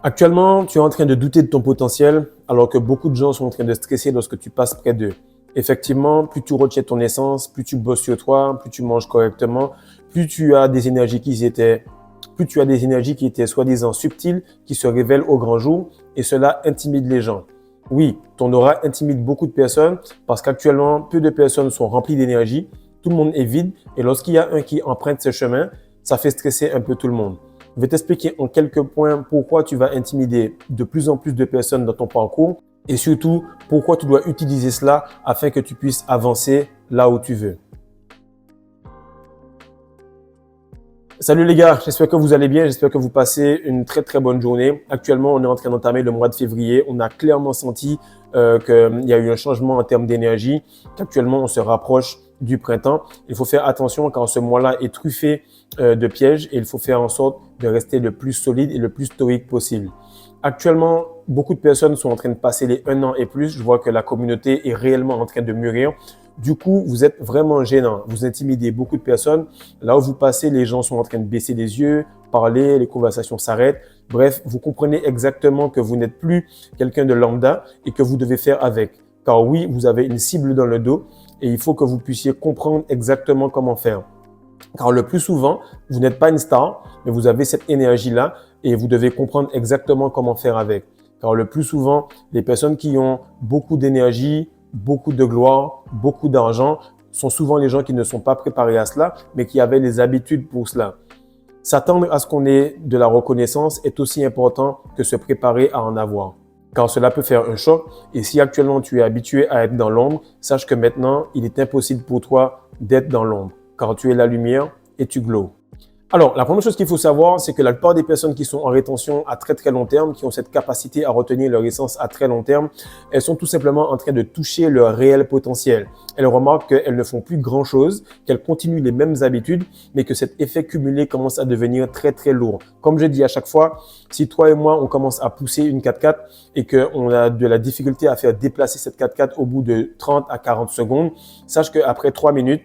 Actuellement, tu es en train de douter de ton potentiel alors que beaucoup de gens sont en train de stresser lorsque tu passes près d'eux. Effectivement, plus tu retiens ton essence, plus tu bosses sur toi, plus tu manges correctement, plus tu as des énergies qui étaient soi-disant subtiles, qui se révèlent au grand jour et cela intimide les gens. Oui, ton aura intimide beaucoup de personnes parce qu'actuellement, peu de personnes sont remplies d'énergie, tout le monde est vide et lorsqu'il y a un qui emprunte ce chemin, ça fait stresser un peu tout le monde. Je vais t'expliquer en quelques points pourquoi tu vas intimider de plus en plus de personnes dans ton parcours et surtout pourquoi tu dois utiliser cela afin que tu puisses avancer là où tu veux. Salut les gars, j'espère que vous allez bien, j'espère que vous passez une très bonne journée. Actuellement, on est en train d'entamer le mois de février. On a clairement senti qu'il y a eu un changement en termes d'énergie, qu'actuellement on se rapproche du printemps. Il faut faire attention car ce mois-là est truffé de pièges et il faut faire en sorte de rester le plus solide et le plus stoïque possible. Actuellement, beaucoup de personnes sont en train de passer les 1 an et plus. Je vois que la communauté est réellement en train de mûrir. Du coup, vous êtes vraiment gênant. Vous intimidez beaucoup de personnes. Là où vous passez, les gens sont en train de baisser les yeux, parler, les conversations s'arrêtent. Bref, vous comprenez exactement que vous n'êtes plus quelqu'un de lambda et que vous devez faire avec. Car oui, vous avez une cible dans le dos et il faut que vous puissiez comprendre exactement comment faire. Car le plus souvent, vous n'êtes pas une star, mais vous avez cette énergie-là et vous devez comprendre exactement comment faire avec. Car le plus souvent, les personnes qui ont beaucoup d'énergie, beaucoup de gloire, beaucoup d'argent sont souvent les gens qui ne sont pas préparés à cela, mais qui avaient les habitudes pour cela. S'attendre à ce qu'on ait de la reconnaissance est aussi important que se préparer à en avoir. Car cela peut faire un choc et si actuellement tu es habitué à être dans l'ombre, sache que maintenant, il est impossible pour toi d'être dans l'ombre. Car tu es la lumière et tu glows. Alors, la première chose qu'il faut savoir, c'est que la plupart des personnes qui sont en rétention à très long terme, qui ont cette capacité à retenir leur essence à très long terme, elles sont tout simplement en train de toucher leur réel potentiel. Elles remarquent qu'elles ne font plus grand-chose, qu'elles continuent les mêmes habitudes, mais que cet effet cumulé commence à devenir très lourd. Comme je dis à chaque fois, si toi et moi, on commence à pousser une 4x4 et qu'on a de la difficulté à faire déplacer cette 4x4 au bout de 30 à 40 secondes, sache qu'après 3 minutes,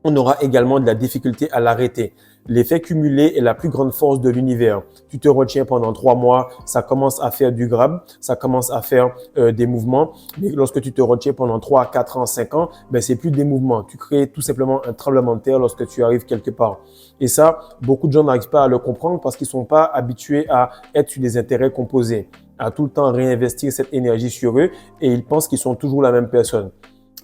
on aura également de la difficulté à l'arrêter. L'effet cumulé est la plus grande force de l'univers. Tu te retiens pendant 3 mois, ça commence à faire du grab, ça commence à faire des mouvements. Mais lorsque tu te retiens pendant 3, 4 ans, 5 ans, ben c'est plus des mouvements. Tu crées tout simplement un tremblement de terre lorsque tu arrives quelque part. Et ça, beaucoup de gens n'arrivent pas à le comprendre parce qu'ils sont pas habitués à être sur des intérêts composés, à tout le temps réinvestir cette énergie sur eux et ils pensent qu'ils sont toujours la même personne.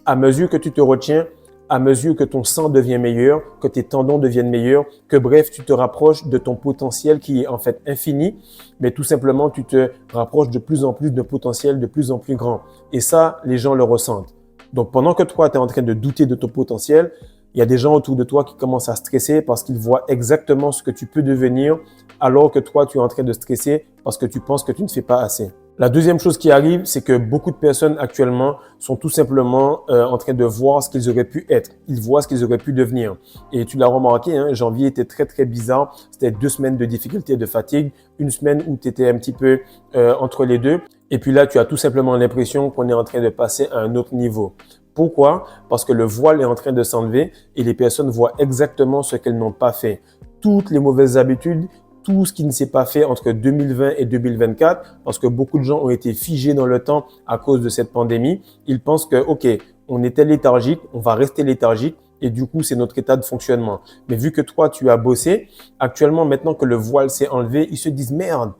À mesure que tu te retiens, à mesure que ton sang devient meilleur, que tes tendons deviennent meilleurs, que bref, tu te rapproches de ton potentiel qui est en fait infini, mais tout simplement, tu te rapproches de plus en plus de potentiel de plus en plus grand. Et ça, les gens le ressentent. Donc, pendant que toi, tu es en train de douter de ton potentiel, il y a des gens autour de toi qui commencent à stresser parce qu'ils voient exactement ce que tu peux devenir, alors que toi, tu es en train de stresser parce que tu penses que tu ne fais pas assez. La deuxième chose qui arrive, c'est que beaucoup de personnes actuellement sont tout simplement en train de voir ce qu'ils auraient pu être. Ils voient ce qu'ils auraient pu devenir. Et tu l'as remarqué, hein, janvier était très bizarre. C'était 2 semaines de difficulté, de fatigue, 1 semaine où tu étais un petit peu entre les deux. Et puis là, tu as tout simplement l'impression qu'on est en train de passer à un autre niveau. Pourquoi? Parce que le voile est en train de s'enlever et les personnes voient exactement ce qu'elles n'ont pas fait. Toutes les mauvaises habitudes, tout ce qui ne s'est pas fait entre 2020 et 2024, parce que beaucoup de gens ont été figés dans le temps à cause de cette pandémie. Ils pensent que, OK, on était léthargique, on va rester léthargique et du coup, c'est notre état de fonctionnement. Mais vu que toi, tu as bossé, actuellement, maintenant que le voile s'est enlevé, ils se disent, merde,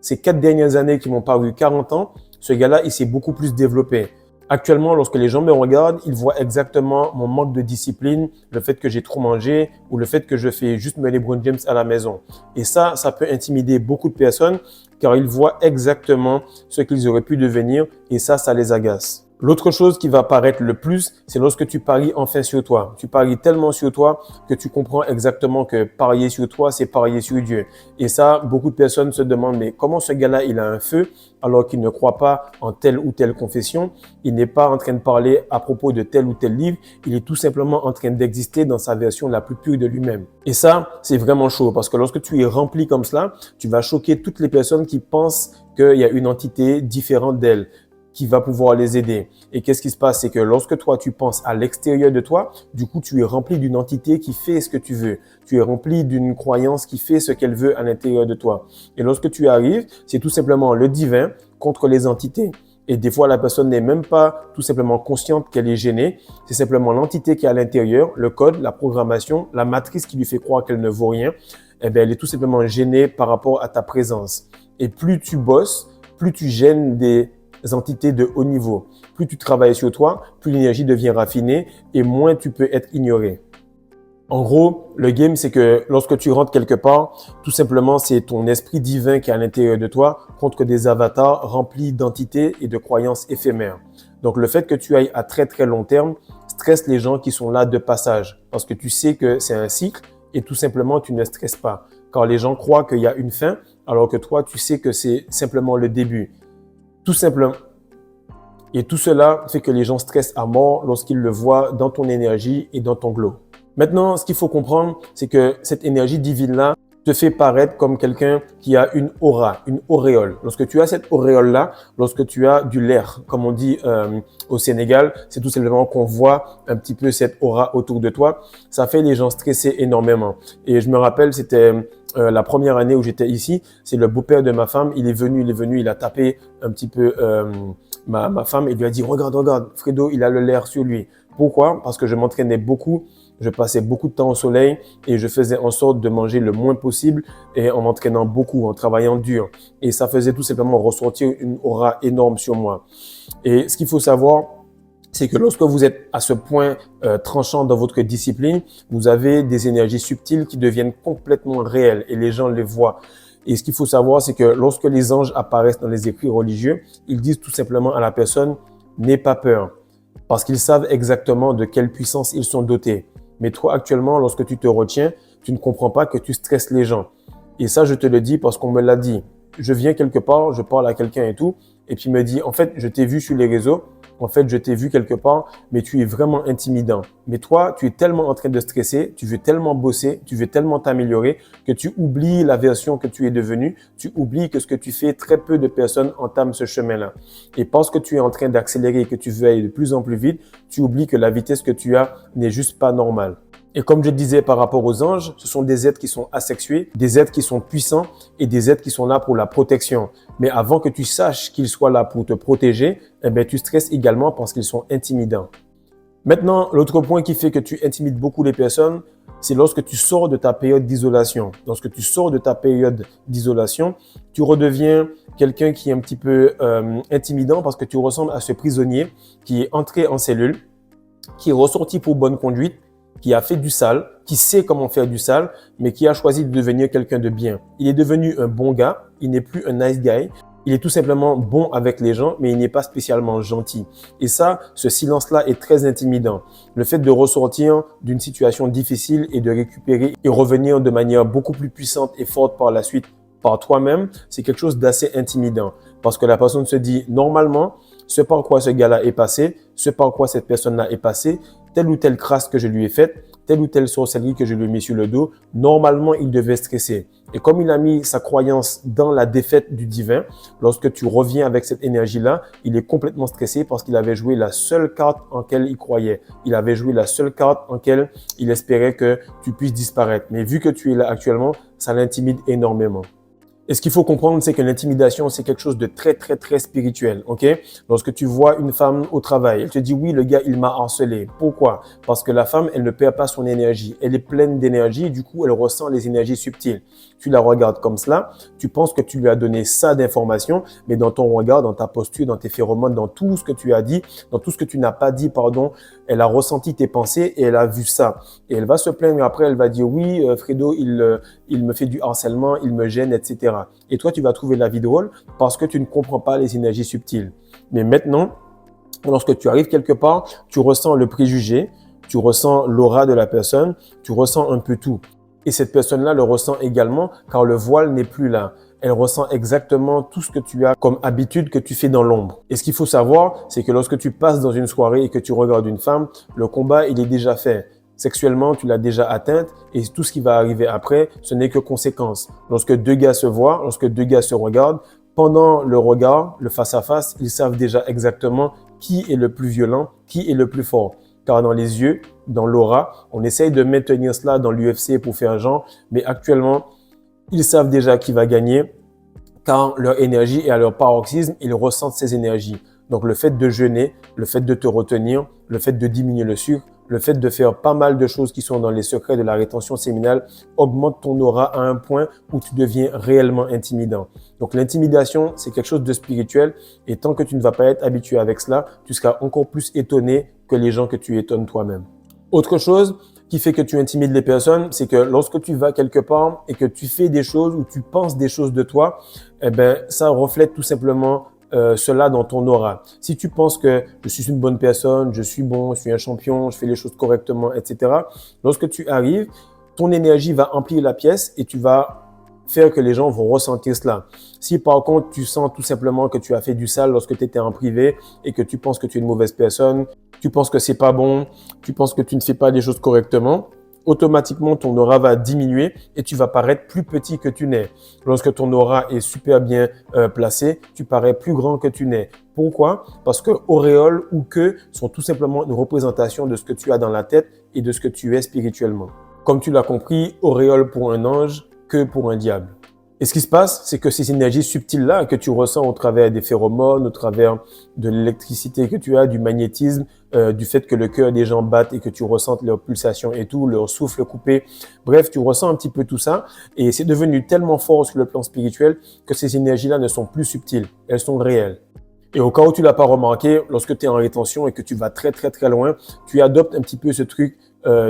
ces 4 dernières années qui m'ont paru 40 ans, ce gars-là, il s'est beaucoup plus développé. Actuellement, lorsque les gens me regardent, ils voient exactement mon manque de discipline, le fait que j'ai trop mangé ou le fait que je fais juste mes LeBron James à la maison. Et ça peut intimider beaucoup de personnes car ils voient exactement ce qu'ils auraient pu devenir et ça les agace. L'autre chose qui va paraître le plus, c'est lorsque tu paries enfin sur toi. Tu paries tellement sur toi que tu comprends exactement que parier sur toi, c'est parier sur Dieu. Et ça, beaucoup de personnes se demandent, mais comment ce gars-là, il a un feu alors qu'il ne croit pas en telle ou telle confession? Il n'est pas en train de parler à propos de tel ou tel livre. Il est tout simplement en train d'exister dans sa version la plus pure de lui-même. Et ça, c'est vraiment chaud parce que lorsque tu es rempli comme cela, tu vas choquer toutes les personnes qui pensent qu'il y a une entité différente d'elle. qui va pouvoir les aider. Et qu'est-ce qui se passe? C'est que lorsque toi, tu penses à l'extérieur de toi, du coup, tu es rempli d'une entité qui fait ce que tu veux. Tu es rempli d'une croyance qui fait ce qu'elle veut à l'intérieur de toi. Et lorsque tu arrives, c'est tout simplement le divin contre les entités. Et des fois, la personne n'est même pas tout simplement consciente qu'elle est gênée. C'est simplement l'entité qui est à l'intérieur, le code, la programmation, la matrice qui lui fait croire qu'elle ne vaut rien. Eh bien, elle est tout simplement gênée par rapport à ta présence. Et plus tu bosses, plus tu gênes des entités de haut niveau. Plus tu travailles sur toi, plus l'énergie devient raffinée et moins tu peux être ignoré. En gros, le game, c'est que lorsque tu rentres quelque part, tout simplement, c'est ton esprit divin qui est à l'intérieur de toi contre des avatars remplis d'entités et de croyances éphémères. Donc, le fait que tu ailles à très, très long terme stresse les gens qui sont là de passage parce que tu sais que c'est un cycle et tout simplement, tu ne stresses pas. Car les gens croient qu'il y a une fin alors que toi, tu sais que c'est simplement le début. Tout simplement. Et tout cela fait que les gens stressent à mort lorsqu'ils le voient dans ton énergie et dans ton glow. Maintenant, ce qu'il faut comprendre, c'est que cette énergie divine-là te fait paraître comme quelqu'un qui a une aura, une auréole. Lorsque tu as cette auréole-là, lorsque tu as du l'air, comme on dit au Sénégal, c'est tout simplement qu'on voit un petit peu cette aura autour de toi. Ça fait les gens stresser énormément. Et je me rappelle, c'était la première année où j'étais ici, c'est le beau-père de ma femme, il est venu, il a tapé un petit peu ma femme et lui a dit « Regarde, Fredo, il a le l'air sur lui ». Pourquoi? Parce que je m'entraînais beaucoup, je passais beaucoup de temps au soleil et je faisais en sorte de manger le moins possible et en m'entraînant beaucoup, en travaillant dur. Et ça faisait tout simplement ressortir une aura énorme sur moi. Et ce qu'il faut savoir, c'est que lorsque vous êtes à ce point tranchant dans votre discipline, vous avez des énergies subtiles qui deviennent complètement réelles et les gens les voient. Et ce qu'il faut savoir, c'est que lorsque les anges apparaissent dans les écrits religieux, ils disent tout simplement à la personne « n'aie pas peur » parce qu'ils savent exactement de quelle puissance ils sont dotés. Mais toi, actuellement, lorsque tu te retiens, tu ne comprends pas que tu stresses les gens. Et ça, je te le dis parce qu'on me l'a dit. Je viens quelque part, je parle à quelqu'un et tout, et puis il me dit « En fait, je t'ai vu sur les réseaux, en fait, je t'ai vu quelque part, mais tu es vraiment intimidant. Mais toi, tu es tellement en train de stresser, tu veux tellement bosser, tu veux tellement t'améliorer que tu oublies la version que tu es devenue, tu oublies que ce que tu fais, très peu de personnes entament ce chemin-là. Et parce que tu es en train d'accélérer et que tu veux aller de plus en plus vite, tu oublies que la vitesse que tu as n'est juste pas normale. Et comme je disais par rapport aux anges, ce sont des êtres qui sont asexués, des êtres qui sont puissants et des êtres qui sont là pour la protection. Mais avant que tu saches qu'ils soient là pour te protéger, eh bien, tu stresses également parce qu'ils sont intimidants. Maintenant, l'autre point qui fait que tu intimides beaucoup les personnes, c'est lorsque tu sors de ta période d'isolation. Lorsque tu sors de ta période d'isolation, tu redeviens quelqu'un qui est un petit peu intimidant parce que tu ressembles à ce prisonnier qui est entré en cellule, qui est ressorti pour bonne conduite, qui a fait du sale, qui sait comment faire du sale, mais qui a choisi de devenir quelqu'un de bien. Il est devenu un bon gars, il n'est plus un nice guy. Il est tout simplement bon avec les gens, mais il n'est pas spécialement gentil. Et ça, ce silence-là est très intimidant. Le fait de ressortir d'une situation difficile et de récupérer et revenir de manière beaucoup plus puissante et forte par la suite par toi-même, c'est quelque chose d'assez intimidant. Parce que la personne se dit, normalement, ce par quoi ce gars-là est passé, ce par quoi cette personne-là est passée, telle ou telle crasse que je lui ai faite, telle ou telle sorcellerie que je lui ai mis sur le dos, normalement, il devait stresser. Et comme il a mis sa croyance dans la défaite du divin, lorsque tu reviens avec cette énergie-là, il est complètement stressé parce qu'il avait joué la seule carte en laquelle il croyait. Il avait joué la seule carte en laquelle il espérait que tu puisses disparaître. Mais vu que tu es là actuellement, ça l'intimide énormément. Et ce qu'il faut comprendre, c'est que l'intimidation, c'est quelque chose de très, très, très spirituel, ok? Lorsque tu vois une femme au travail, elle te dit, oui, le gars, il m'a harcelé. Pourquoi? Parce que la femme, elle ne perd pas son énergie. Elle est pleine d'énergie et du coup, elle ressent les énergies subtiles. Tu la regardes comme cela, tu penses que tu lui as donné ça d'informations, mais dans ton regard, dans ta posture, dans tes phéromones, dans tout ce que tu as dit, dans tout ce que tu n'as pas dit, pardon, elle a ressenti tes pensées et elle a vu ça. Et elle va se plaindre après, elle va dire, oui, Fredo, il me fait du harcèlement, il me gêne, etc. Et toi, tu vas trouver la vie drôle parce que tu ne comprends pas les énergies subtiles. Mais maintenant, lorsque tu arrives quelque part, tu ressens le préjugé, tu ressens l'aura de la personne, tu ressens un peu tout. Et cette personne-là le ressent également car le voile n'est plus là. Elle ressent exactement tout ce que tu as comme habitude que tu fais dans l'ombre. Et ce qu'il faut savoir, c'est que lorsque tu passes dans une soirée et que tu regardes une femme, le combat, il est déjà fait. Sexuellement, tu l'as déjà atteinte et tout ce qui va arriver après, ce n'est que conséquence. Lorsque deux gars se voient, lorsque deux gars se regardent, pendant le regard, le face-à-face, ils savent déjà exactement qui est le plus violent, qui est le plus fort. Car dans les yeux, dans l'aura, on essaye de maintenir cela dans l'UFC pour faire genre, mais actuellement, ils savent déjà qui va gagner quand leur énergie est à leur paroxysme, ils ressentent ces énergies. Donc le fait de jeûner, le fait de te retenir, le fait de diminuer le sucre, le fait de faire pas mal de choses qui sont dans les secrets de la rétention séminale augmente ton aura à un point où tu deviens réellement intimidant. Donc l'intimidation, c'est quelque chose de spirituel et tant que tu ne vas pas être habitué avec cela, tu seras encore plus étonné que les gens que tu étonnes toi-même. Autre chose qui fait que tu intimides les personnes, c'est que lorsque tu vas quelque part et que tu fais des choses ou tu penses des choses de toi, eh ben, ça reflète tout simplement cela dans ton aura. Si tu penses que je suis une bonne personne, je suis bon, je suis un champion, je fais les choses correctement, etc. Lorsque tu arrives, ton énergie va emplir la pièce et tu vas faire que les gens vont ressentir cela. Si par contre, tu sens tout simplement que tu as fait du sale lorsque tu étais en privé et que tu penses que tu es une mauvaise personne, tu penses que c'est pas bon, tu penses que tu ne fais pas les choses correctement, automatiquement, ton aura va diminuer et tu vas paraître plus petit que tu n'es. Lorsque ton aura est super bien placé, tu parais plus grand que tu n'es. Pourquoi? Parce que auréole ou queue sont tout simplement une représentation de ce que tu as dans la tête et de ce que tu es spirituellement. Comme tu l'as compris, auréole pour un ange, queue pour un diable. Et ce qui se passe, c'est que ces énergies subtiles-là que tu ressens au travers des phéromones, au travers de l'électricité que tu as, du magnétisme, du fait que le cœur des gens batte et que tu ressentes leurs pulsations et tout, leur souffle coupé. Bref, tu ressens un petit peu tout ça et c'est devenu tellement fort sur le plan spirituel que ces énergies-là ne sont plus subtiles, elles sont réelles. Et au cas où tu l'as pas remarqué, lorsque tu es en rétention et que tu vas très très très loin, tu adoptes un petit peu ce truc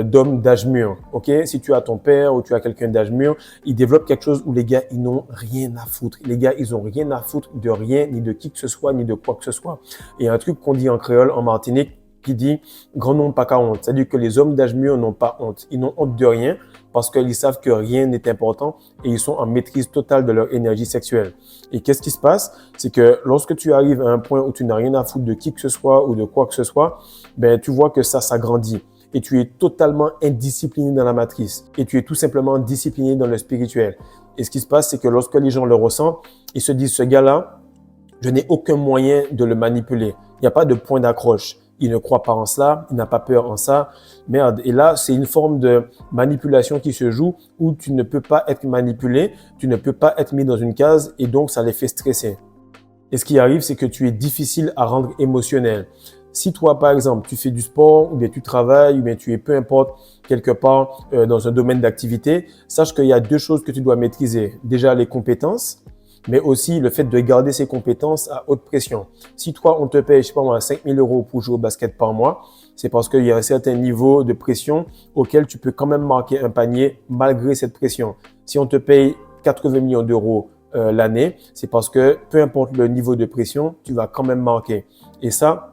d'homme d'âge mûr. Ok, si tu as ton père ou tu as quelqu'un d'âge mûr, il développe quelque chose où les gars ils n'ont rien à foutre. Les gars ils ont rien à foutre de rien, ni de qui que ce soit, ni de quoi que ce soit. Et un truc qu'on dit en créole, en Martinique, qui dit grand nom pas qu'à honte. C'est-à-dire que les hommes d'âge mûr n'ont pas honte. Ils n'ont honte de rien parce qu'ils savent que rien n'est important et ils sont en maîtrise totale de leur énergie sexuelle. Et qu'est-ce qui se passe? C'est que lorsque tu arrives à un point où tu n'as rien à foutre de qui que ce soit ou de quoi que ce soit, ben, tu vois que ça grandit. Et tu es totalement indiscipliné dans la matrice. Et tu es tout simplement discipliné dans le spirituel. Et ce qui se passe, c'est que lorsque les gens le ressentent, ils se disent, ce gars-là, je n'ai aucun moyen de le manipuler. Il n'y a pas de point d'accroche. Il ne croit pas en cela, il n'a pas peur en ça. Merde. Et là, c'est une forme de manipulation qui se joue où tu ne peux pas être manipulé, tu ne peux pas être mis dans une case et donc ça les fait stresser. Et ce qui arrive, c'est que tu es difficile à rendre émotionnel. Si toi, par exemple, tu fais du sport ou bien tu travailles ou bien tu es peu importe quelque part dans un domaine d'activité, sache qu'il y a deux choses que tu dois maîtriser. Déjà, les compétences, mais aussi le fait de garder ces compétences à haute pression. Si toi, on te paye, je sais pas moi, 5 000 € pour jouer au basket par mois, c'est parce qu'il y a un certain niveau de pression auquel tu peux quand même marquer un panier malgré cette pression. Si on te paye 80 millions d'euros l'année, c'est parce que peu importe le niveau de pression, tu vas quand même marquer. Et ça,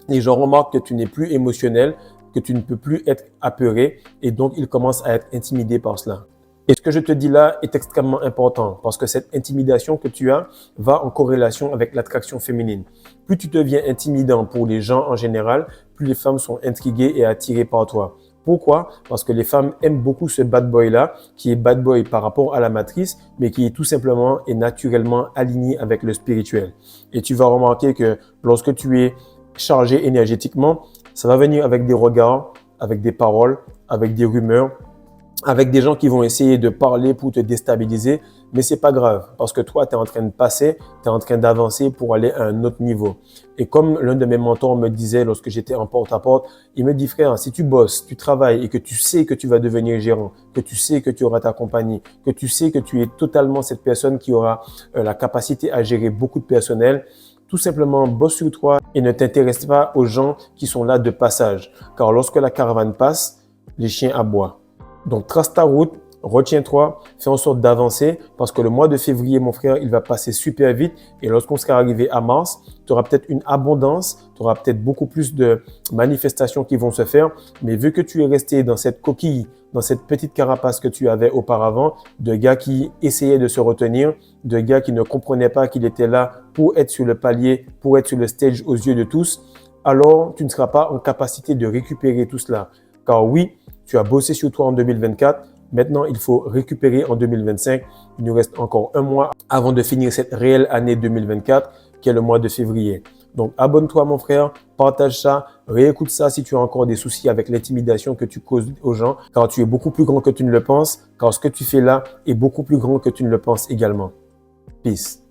les gens remarquent que tu n'es plus émotionnel, que tu ne peux plus être apeuré et donc ils commencent à être intimidés par cela. Et ce que je te dis là est extrêmement important parce que cette intimidation que tu as va en corrélation avec l'attraction féminine. Plus tu deviens intimidant pour les gens en général, plus les femmes sont intriguées et attirées par toi. Pourquoi? Parce que les femmes aiment beaucoup ce bad boy-là, qui est bad boy par rapport à la matrice, mais qui est tout simplement et naturellement aligné avec le spirituel. Et tu vas remarquer que lorsque tu es chargé énergétiquement, ça va venir avec des regards, avec des paroles, avec des rumeurs, avec des gens qui vont essayer de parler pour te déstabiliser, mais c'est pas grave parce que toi, tu es en train de passer, tu es en train d'avancer pour aller à un autre niveau. Et comme l'un de mes mentors me disait lorsque j'étais en porte-à-porte, il me dit frère, si tu bosses, tu travailles et que tu sais que tu vas devenir gérant, que tu sais que tu auras ta compagnie, que tu sais que tu es totalement cette personne qui aura la capacité à gérer beaucoup de personnel, tout simplement, bosse sur toi et ne t'intéresse pas aux gens qui sont là de passage. Car lorsque la caravane passe, les chiens aboient. Donc, trace ta route, retiens-toi, fais en sorte d'avancer parce que le mois de février, mon frère, il va passer super vite et lorsqu'on sera arrivé à mars, tu auras peut-être une abondance, tu auras peut-être beaucoup plus de manifestations qui vont se faire. Mais vu que tu es resté dans cette coquille, dans cette petite carapace que tu avais auparavant, de gars qui essayaient de se retenir, de gars qui ne comprenaient pas qu'il était là pour être sur le palier, pour être sur le stage aux yeux de tous, alors tu ne seras pas en capacité de récupérer tout cela. Car oui, tu as bossé sur toi en 2024, Maintenant, il faut récupérer en 2025. Il nous reste encore un mois avant de finir cette réelle année 2024, qui est le mois de février. Donc, abonne-toi, mon frère, partage ça, réécoute ça si tu as encore des soucis avec l'intimidation que tu causes aux gens, car tu es beaucoup plus grand que tu ne le penses, car ce que tu fais là est beaucoup plus grand que tu ne le penses également. Peace.